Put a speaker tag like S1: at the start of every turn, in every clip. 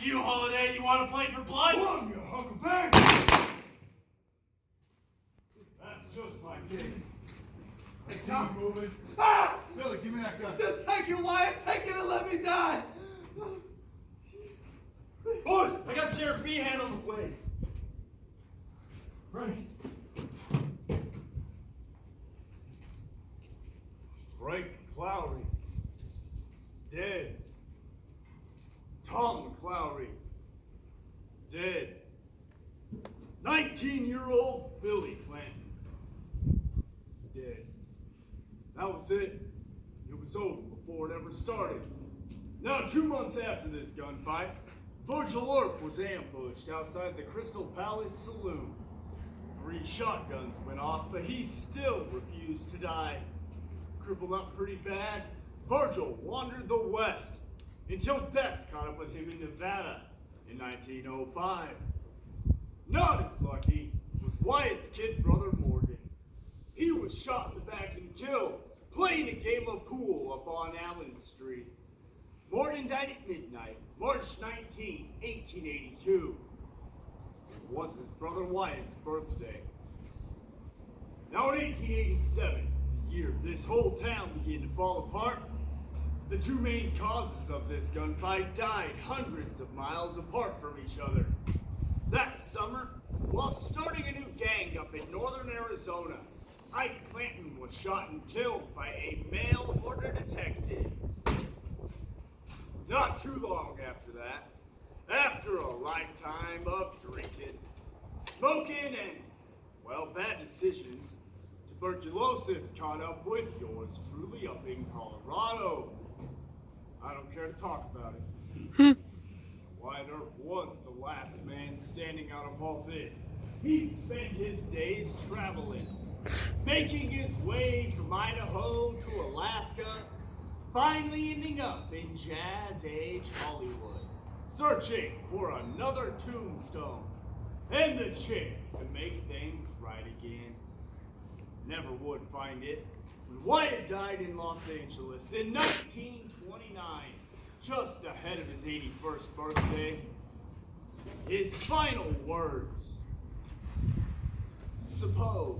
S1: you, Holiday. You want to play for blood?
S2: Come, you huckleberry! That's just my game.
S3: Hey, Tom.
S2: Moving.
S3: Ah!
S2: Billy, give me that gun.
S3: Just take it, Wyatt. Take it and let me die.
S1: Boys, I got Sheriff Behan on the way.
S2: Frank. Frank McClowry. Dead. Tom McClowry. Dead. 19-year-old Billy Clanton. Dead. That was it. It was over before it ever started. Now, 2 months after this gunfight, Virgil Earp was ambushed outside the Crystal Palace Saloon. 3 shotguns went off, but he still refused to die. Crippled up pretty bad, Virgil wandered the West until death caught up with him in Nevada in 1905. Not as lucky was Wyatt's kid brother Morgan. He was shot in the back and killed playing a game of pool up on Allen Street. Morgan died at midnight, March 19, 1882. It was his brother Wyatt's birthday. Now in 1887, the year this whole town began to fall apart, the 2 main causes of this gunfight died hundreds of miles apart from each other. That summer, while starting a new gang up in northern Arizona, Ike Clanton was shot and killed by a mail-order detective. Not too long after that, after a lifetime of drinking, smoking, and, well, bad decisions, tuberculosis caught up with yours truly up in Colorado. I don't care to talk about it. Wyatt Earp was the last man standing out of all this. He'd spent his days traveling, making his way from Idaho to Alaska, finally ending up in Jazz Age Hollywood, searching for another tombstone and the chance to make things right again. Never would find it. When Wyatt died in Los Angeles in 1929, just ahead of his 81st birthday, his final words, suppose.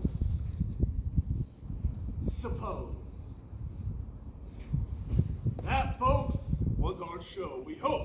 S2: That, folks, was our show. We hope